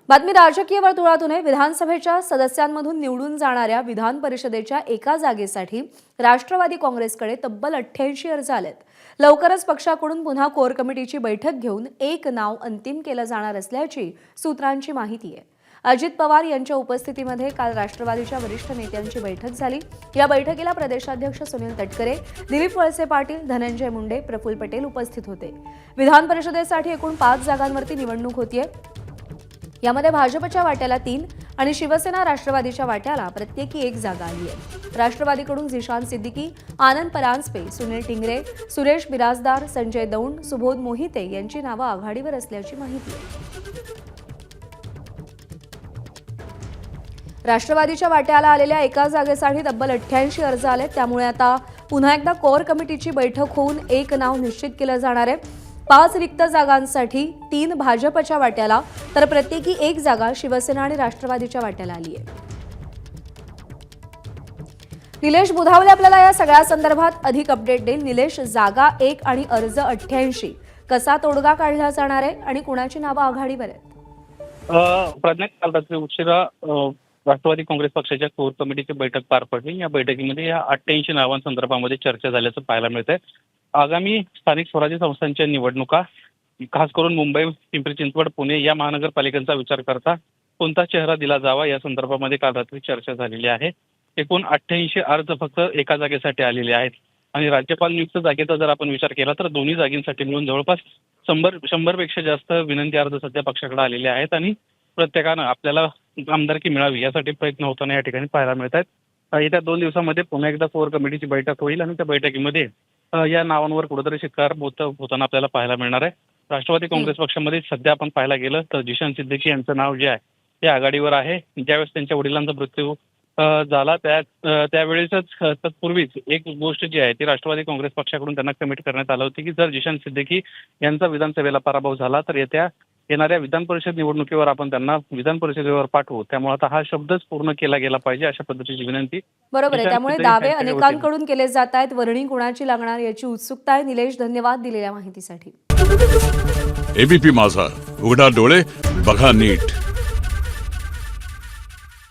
बातमी राजकीय वर्तुळातून आहे। विधानसभेच्या सदस्यांमधून निवडून जाणाऱ्या विधान परिषदेच्या एका जागेसाठी राष्ट्रवादी काँग्रेसकडे तब्बल 88 अर्ज आलेत। लवकरच पक्षाकडून पुन्हा कोर कमिटीची बैठक घेऊन एक नाव अंतिम केलं जाणार असल्याची सूत्रांची माहिती आहे। अजित पवार यांच्या उपस्थितीमध्ये काल राष्ट्रवादीच्या वरिष्ठ नेत्यांची बैठक झाली। या बैठकीला प्रदेशाध्यक्ष सुनील तटकरे, दिलीप वळसे पाटील, धनंजय मुंडे, प्रफुल्ल पटेल उपस्थित होते। विधान परिषदेसाठी एकूण 5 जागांवरती निवडणूक होतीये। यामध्ये भाजपच्या वाट्याला 3 आणि शिवसेना राष्ट्रवादीच्या वाट्याला प्रत्येकी 1 जागा आली आहे। राष्ट्रवादीकडून झिशान सिद्दीकी, आनंद परांजपे, सुनील टिंगरे, सुरेश बिराजदार, संजय दौंड, सुबोध मोहिते यांची नावं आघाडीवर असल्याची माहिती आहे। राष्ट्रवादीच्या वाट्याला आलेल्या एका जागेसाठी तब्बल 88 अर्ज आले। त्यामुळे आता पुन्हा एकदा कोर कमिटीची बैठक होऊन एक नाव निश्चित केलं जाणार आहे। 5 रिक्त जागांसाठी 3 भाजपच्या वाट्याला तर प्रत्येकी 1 जागा शिवसेना आणि राष्ट्रवादीच्या वाट्याला आली आहे। निलेश बुधावले आपल्याला या सगळ्या संदर्भात अधिक अपडेट देईल। निलेश, जागा 1 आणि अर्ज 88 कसा तोडगा काढला जाणार आहे आणि कुणाची नावं आघाडीवर आहेत? प्रज्ञा, काल रात्री उशिरा राष्ट्रवादी काँग्रेस पक्षाच्या कोर कमिटीची बैठक पार पडली। या बैठकीमध्ये या 88 नावांसंदर्भामध्ये चर्चा झाल्याचं पाहायला मिळत आहे। आगामी स्थानिक स्वराज्य संस्थांच्या निवडणुका, खास करून मुंबई, पिंपरी चिंचवड, पुणे या महानगरपालिकांचा विचार करता कोणता चेहरा दिला जावा या संदर्भामध्ये काल रात्री चर्चा झालेली आहे। एकूण 88 अर्ज फक्त एका जागेसाठी आलेले आहेत आणि राज्यपाल नियुक्त जागेचा जर आपण विचार केला तर दोन्ही जागेसाठी मिळून जवळपास 100 पेक्षा जास्त विनंती अर्ज सध्या पक्षाकडे आलेले आहेत आणि प्रत्येकानं आपल्याला आमदारकी मिळावी यासाठी प्रयत्न होताना या ठिकाणी पाहायला मिळत आहेत। येत्या 2 दिवसामध्ये पुन्हा एकदा कोर कमिटीची बैठक होईल आणि त्या बैठकीमध्ये या नावांवर कुठेतरी शिक्कामोर्तब होताना आपल्याला पाहायला मिळणार आहे। राष्ट्रवादी काँग्रेस पक्षामध्ये सध्या आपण पाहायला गेलं तर झिशान सिद्दीकी यांचं नाव जे आहे ते आघाडीवर आहे। ज्यावेळेस त्यांच्या वडिलांचा मृत्यू झाला त्यावेळेसच तत्पूर्वीच एक गोष्ट जी आहे ती राष्ट्रवादी काँग्रेस पक्षाकडून त्यांना कमिट करण्यात आलं होती की जर झिशान सिद्दीकी यांचा विधानसभेला पराभव झाला तर येणाऱ्या विधान परिषद निवडणुकीवर आपण त्यांना विधान परिषदेवर पाठवू। त्यामुळे आता हा शब्दच पूर्ण केला गेला पाहिजे अशा पद्धतीची विनंती बरोबर आहे। त्यामुळे दावे अनेकांकडून केले जात आहेत। वर्णी कुणाची लागणार याची उत्सुकता आहे। निलेश, धन्यवाद दिलेल्या माहितीसाठी। एबीपी माझा, उघडा डोळे बघा नीट।